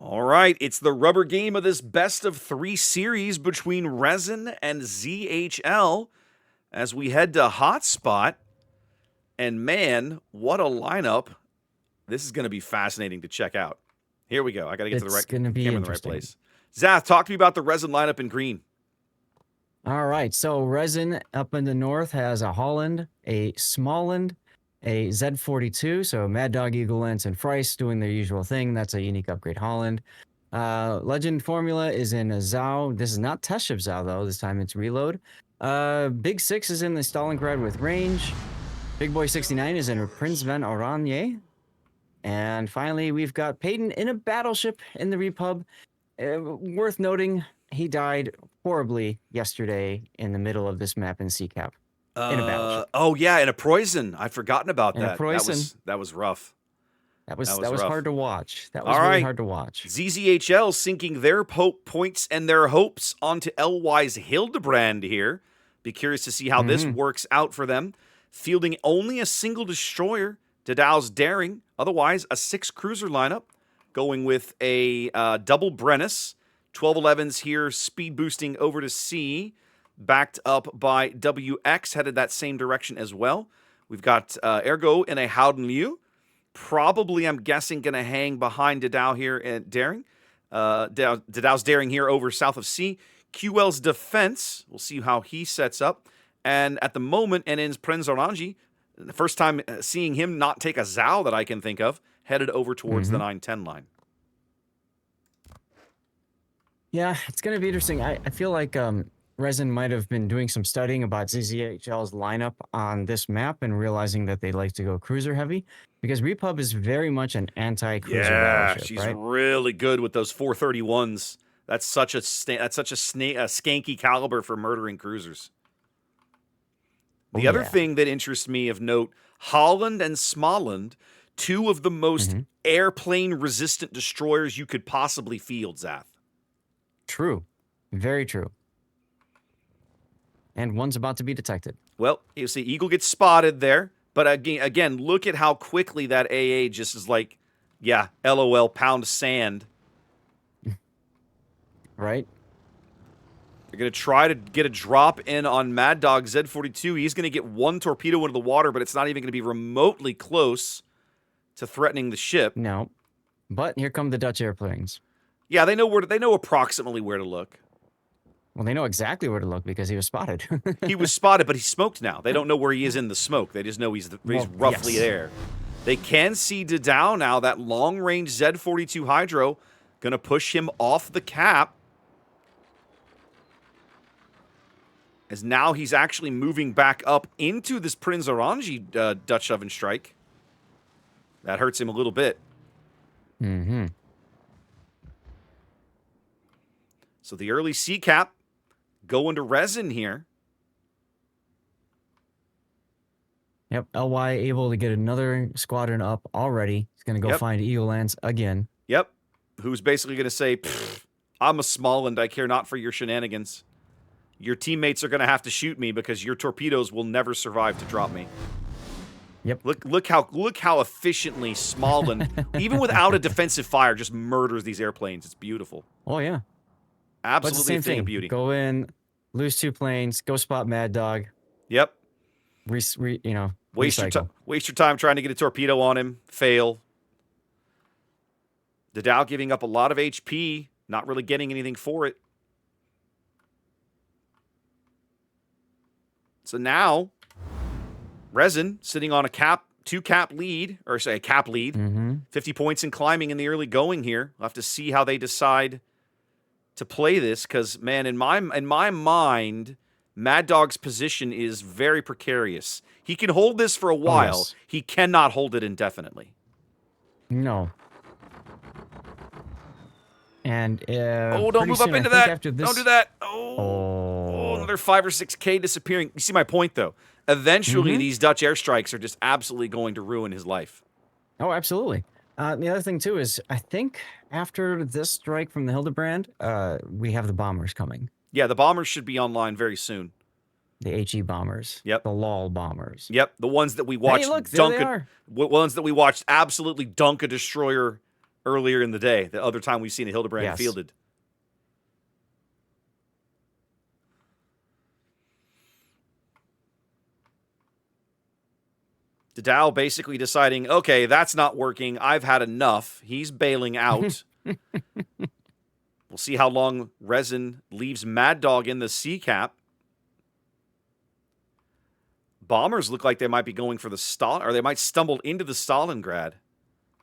All right, it's the rubber game of this best of 3 series between RESIN and ZHL as we head to Hotspot. And man, what a lineup. This is going to be fascinating to check out. Here we go. I got to get to the right camera in the right place. Zath, talk to me about the RESIN lineup in green. All right, so RESIN up in the north has a Holland, a Smalland, a Z42, so Mad Dog, Eagle Lance, and Frice doing their usual thing. That's a unique upgrade Holland. Legend Formula is in a Zhao. This is not Test Ship Zhao, though. This time it's Reload. Big Six is in the Stalingrad with range. Big Boy 69 is in a Prince Van Oranje. And finally, we've got Payton in a battleship in the Repub. Worth noting, he died horribly yesterday in the middle of this map in CCAP. In a battleship. Oh, yeah, in a Poison. I'd forgotten about that. A Poison. That was rough. That was hard to watch. That was All really right. hard to watch. ZZHL sinking their points and their hopes onto LY's Hildebrand here. Be curious to see how this works out for them. Fielding only a single destroyer, Dadao's Daring. Otherwise, a 6-cruiser lineup. Going with a double Brennus. 1211s here, speed boosting over to C. Backed up by WX, headed that same direction as well. We've got Ergo in a Howden Liu. Probably, I'm guessing, going to hang behind Dadao here at Daring. Dadao's Daring here over south of C. QL's Defense, we'll see how he sets up. And at the moment, NN's Prince Oranji, the first time seeing him not take a Zhao that I can think of, headed over towards the 910 line. Yeah, it's going to be interesting. I feel like RESIN might have been doing some studying about ZZHL's lineup on this map and realizing that they like to go cruiser heavy because Repub is very much an anti-cruiser battleship. She's right? really good with those 431s. That's such a skanky caliber for murdering cruisers. The other thing that interests me of note, Holland and Smalland, two of the most airplane-resistant destroyers you could possibly field, Zath. True. Very true. And one's about to be detected. Well, you see, Eagle gets spotted there. But again, look at how quickly that AA just is like, yeah, LOL, pound sand. Right? They're going to try to get a drop in on Mad Dog Z42. He's going to get one torpedo into the water, but it's not even going to be remotely close to threatening the ship. No. But here come the Dutch airplanes. Yeah, they know approximately where to look. Well, they know exactly where to look because he was spotted. He was spotted, but he's smoked now. They don't know where he is in the smoke. They just know he's roughly there. They can see Dadao now, that long-range Z42 Hydro, going to push him off the cap. As now he's actually moving back up into this Prince Oranji Dutch oven strike. That hurts him a little bit. So the early C cap going to RESIN here. Yep, LY able to get another squadron up already. He's going to go find Eagle Lance again. Yep, who's basically going to say, I'm a Smalland, I care not for your shenanigans. Your teammates are going to have to shoot me because your torpedoes will never survive to drop me. Yep. Look how efficiently Smalland, even without a defensive fire, just murders these airplanes. It's beautiful. Oh, yeah. Absolutely a thing of beauty. Go in, lose 2 planes, go spot Mad Dog. Yep. Waste your time trying to get a torpedo on him. Fail. Dadao giving up a lot of HP, not really getting anything for it. So now, RESIN sitting on a 2-cap lead, or say a cap lead. 50 points in climbing in the early going here. We'll have to see how they decide to play this, because, man, in my mind, Mad Dog's position is very precarious. He can hold this for a while. Oh, yes. He cannot hold it indefinitely. No. And don't move up into that. Don't do that. Oh, another 5 or 6K disappearing. You see my point, though. Eventually, these Dutch airstrikes are just absolutely going to ruin his life. Oh, absolutely. The other thing, too, is I think after this strike from the Hildebrand, we have the bombers coming. Yeah, the bombers should be online very soon. The HE bombers. Yep. The LOL bombers. Yep, the ones that we watched ones that we watched absolutely dunk a destroyer earlier in the day, the other time we've seen a Hildebrand Yes. fielded. Dow basically deciding, okay, that's not working. I've had enough. He's bailing out. We'll see how long RESIN leaves Mad Dog in the sea cap. Bombers look like they might be going for the Stal, or they might stumble into the Stalingrad,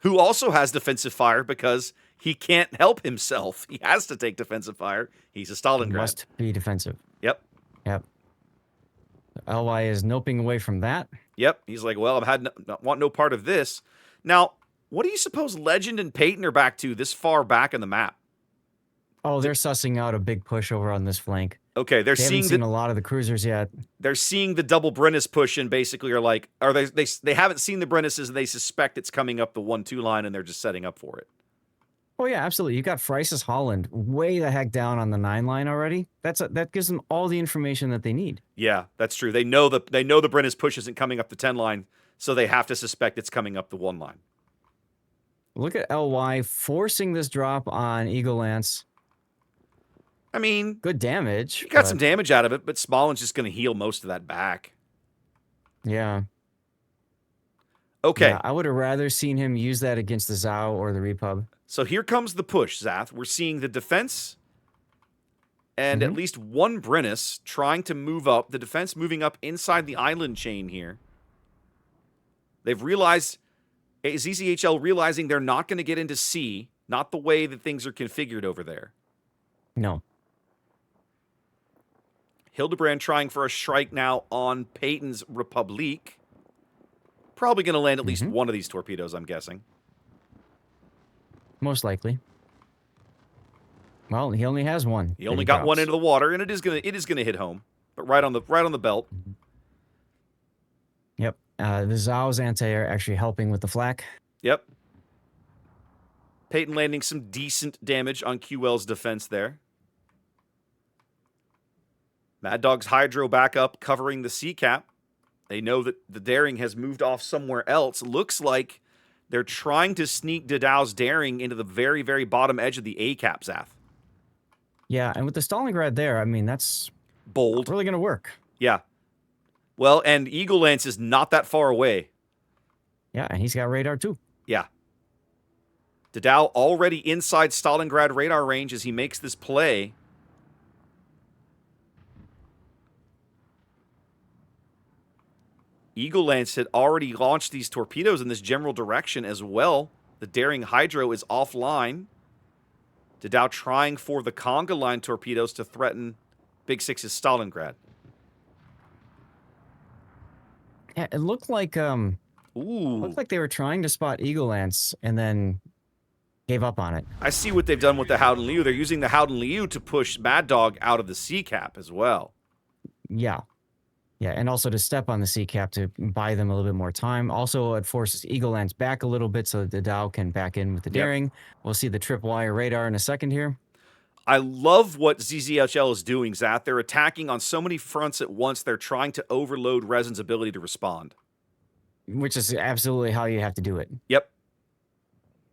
who also has defensive fire because he can't help himself. He has to take defensive fire. He's a Stalingrad. Must be defensive. Yep. Yep. LY is noping away from that. Yep. He's like, well, want no part of this. Now, what do you suppose Legend and Peyton are back to this far back in the map? Oh, they're sussing out a big push over on this flank. Okay, They haven't seen a lot of the cruisers yet. They're seeing the double Brennus push and basically are like, they haven't seen the Brennuses and they suspect it's coming up the 1-2 line and they're just setting up for it. Oh yeah, absolutely. You got Frice's Holland way the heck down on the 9 line already. That gives them all the information that they need. Yeah, that's true. They know the Brennus push isn't coming up the 10 line, so they have to suspect it's coming up the 1 line. Look at LY forcing this drop on Eagle Lance. I mean, good damage. You got some damage out of it, but Smollen's just going to heal most of that back. Yeah. Okay. Yeah, I would have rather seen him use that against the Zao or the Repub. So here comes the push, Zath. We're seeing the defense and at least one Brennus trying to move up. The defense moving up inside the island chain here. They've realized, ZZHL realizing they're not going to get into C, not the way that things are configured over there. No. Hildebrand trying for a strike now on Peyton's Republique. Probably going to land at least one of these torpedoes, I'm guessing. Most likely. Well, he only has one. He only got one into the water, and it is gonna hit home, but right on the belt. Yep. The Zao's anti-air actually helping with the flak. Yep. Peyton landing some decent damage on QL's defense there. Mad Dog's Hydro back up, covering the sea cap. They know that the Daring has moved off somewhere else. Looks like they're trying to sneak Dow's Daring into the very, very bottom edge of the A cap, Zath. Yeah, and with the Stalingrad there, I mean, that's bold. Really going to work. Yeah. Well, and Eagle Lance is not that far away. Yeah, and he's got radar too. Yeah. Dow already inside Stalingrad radar range as he makes this play. Eagle Lance had already launched these torpedoes in this general direction as well. The Daring Hydro is offline. Dow trying for the Conga line torpedoes to threaten Big Six's Stalingrad. Yeah, it looked like they were trying to spot Eagle Lance and then gave up on it. I see what they've done with the Howden Liu. They're using the Howden Liu to push Mad Dog out of the sea cap as well. Yeah. Yeah, and also to step on the sea cap to buy them a little bit more time. Also, it forces Eagle Lance back a little bit so that the Dow can back in with the Daring. We'll see the tripwire radar in a second here. I love what ZZHL is doing, Zath. They're attacking on so many fronts at once. They're trying to overload RESIN's ability to respond. Which is absolutely how you have to do it. Yep.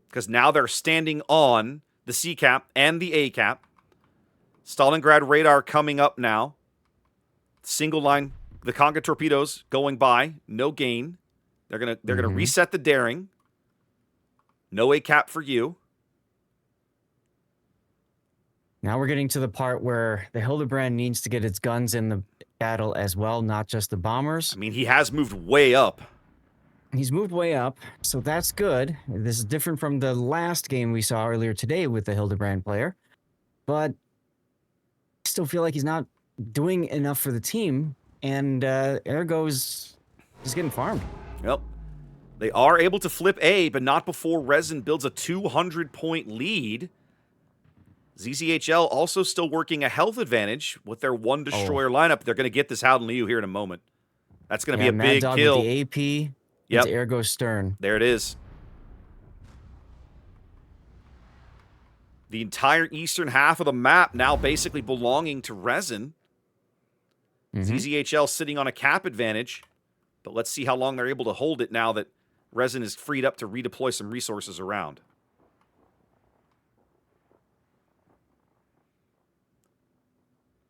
Because now they're standing on the C cap and the A cap. Stalingrad radar coming up now. Single line. The Conga torpedoes going by, no gain. They're gonna reset the Daring. No A cap for you. Now we're getting to the part where the Hildebrand needs to get its guns in the battle as well, not just the bombers. I mean, he has moved way up. He's moved way up, so that's good. This is different from the last game we saw earlier today with the Hildebrand player, but I still feel like he's not doing enough for the team. And Ergo's just getting farmed. Yep. They are able to flip A, but not before RESIN builds a 200-point lead. ZZHL also still working a health advantage with their one destroyer lineup. They're going to get this Howden Liu here in a moment. That's going to be a big kill. With the AP. Yep. Ergo's stern. There it is. The entire eastern half of the map now basically belonging to RESIN. ZZHL sitting on a cap advantage, but let's see how long they're able to hold it now that RESIN is freed up to redeploy some resources around.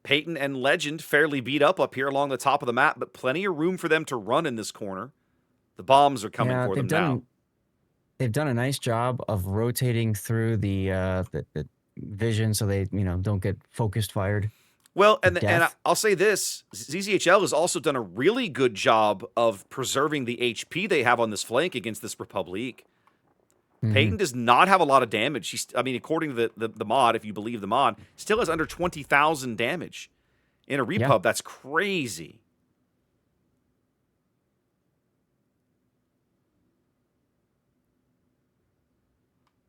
Peyton and Legend fairly beat up here along the top of the map, but plenty of room for them to run in this corner. The bombs are coming for them now. They've done a nice job of rotating through the vision so they, don't get focused fired. Well, and I'll say this, ZZHL has also done a really good job of preserving the HP they have on this flank against this Republic. Peyton does not have a lot of damage. According to the mod, if you believe the mod, still has under 20,000 damage. In a repub, that's crazy.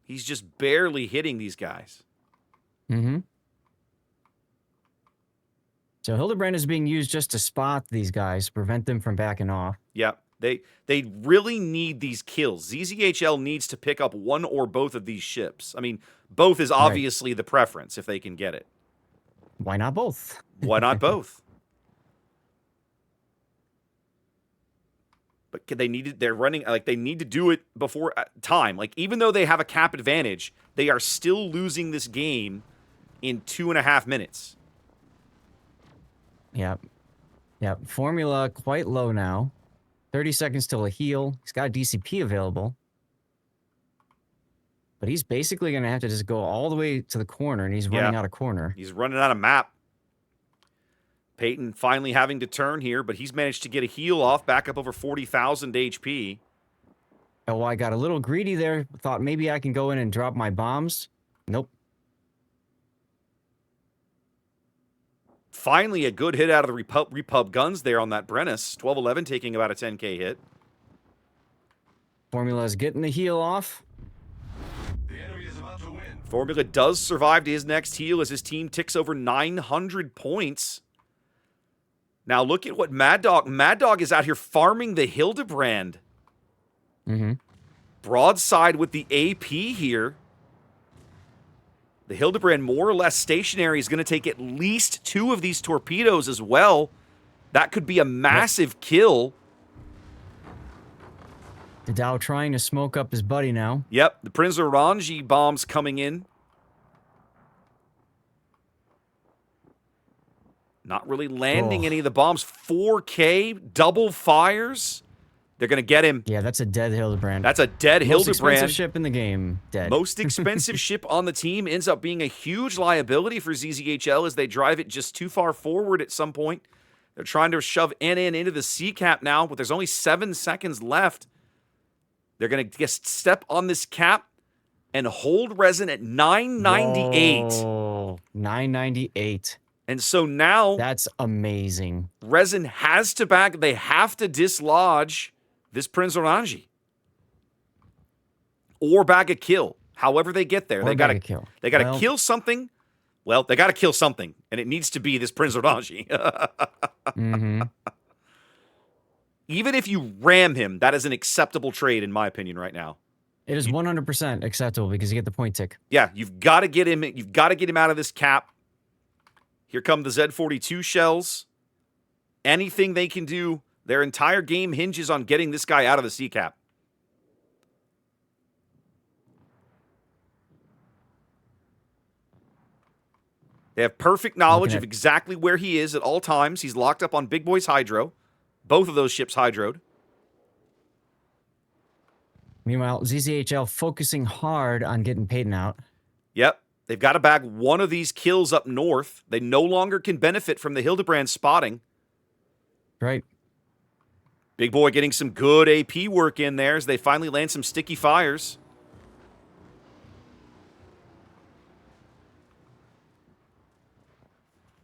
He's just barely hitting these guys. So Hildebrand is being used just to spot these guys, prevent them from backing off. Yep. They really need these kills. ZZHL needs to pick up one or both of these ships. I mean, both is obviously the preference if they can get it. Why not both? Why not both? But they're running, like, they need to do it before time. Like, even though they have a cap advantage, they are still losing this game in 2.5 minutes. Yep. Formula quite low now. 30 seconds till a heal. He's got a DCP available. But he's basically going to have to just go all the way to the corner, and he's running out of corner. He's running out of map. Peyton finally having to turn here, but he's managed to get a heal off, back up over 40,000 HP. Oh, I got a little greedy there. Thought maybe I can go in and drop my bombs. Nope. Finally, a good hit out of the repub guns there on that Brennus. 12-11 taking about a 10k hit. Formula's getting the heal off. The enemy is about to win. Formula does survive to his next heal as his team ticks over 900 points. Now look at what Mad Dog is out here farming the Hildebrand. Broadside with the AP here. The Hildebrand, more or less stationary, is going to take at least 2 of these torpedoes as well. That could be a massive kill. The Dow trying to smoke up his buddy now. Yep, the Prince Orange bombs coming in. Not really landing any of the bombs. 4K, double fires. They're going to get him. Yeah, that's a dead Hildebrand. That's a dead Hildebrand. Most expensive ship in the game, dead. Most expensive ship on the team ends up being a huge liability for ZZHL as they drive it just too far forward at some point. They're trying to shove NN into the C cap now, but there's only 7 seconds left. They're going to just step on this cap and hold resin at 998. Oh, 998. And so now... That's amazing. Resin has to back... They have to dislodge this Prince Orange. Or bag a kill. However they get there. They got to kill. They got to kill something. Well, they got to kill something. And it needs to be this Prince Orange. Even if you ram him, that is an acceptable trade, in my opinion, right now. It is 100% acceptable because you get the point tick. Yeah, you've got to get him. You've got to get him out of this cap. Here come the Z42 shells. Anything they can do, their entire game hinges on getting this guy out of the sea cap. They have perfect knowledge of exactly where he is at all times. He's locked up on Big Boy's Hydro. Both of those ships hydroed. Meanwhile, ZZHL focusing hard on getting Peyton out. Yep. They've got to bag one of these kills up north. They no longer can benefit from the Hildebrand spotting. Right. Big Boy getting some good AP work in there as they finally land some sticky fires.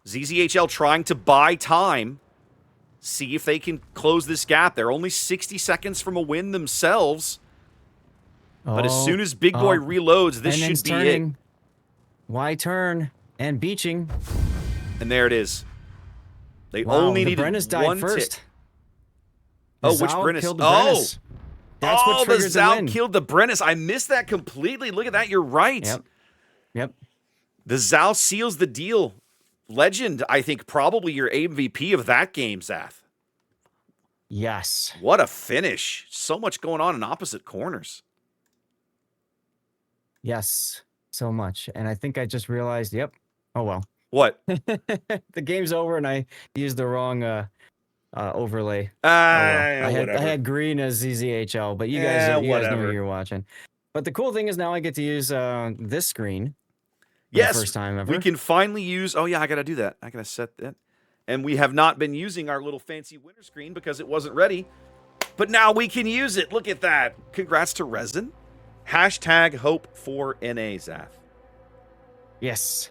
ZZHL trying to buy time. See if they can close this gap. They're only 60 seconds from a win themselves. But as soon as Big Boy reloads, this should be it. Y turn and beaching. And there it is. They only needed one tick. Oh, which Brennus? Oh, that's what triggered the Zal killed the Brennus. I missed that completely. Look at that. You're right. Yep. The Zal seals the deal. Legend, I think, probably your MVP of that game, Zath. Yes. What a finish. So much going on in opposite corners. Yes, so much. And I think I just realized, oh, well. What? The game's over and I used the wrong overlay. I Whatever. had green as ZZHL, but you guys knew Whatever. what you were watching. But the cool thing is now I get to use this screen for Yes, the first time ever. we can finally use. Oh yeah, I gotta do that. I gotta set that. And we have not been using our little fancy winter screen because it wasn't ready. But now we can use it. Look at that. Congrats to Resin. Hashtag hope for NA, Zath. Yes.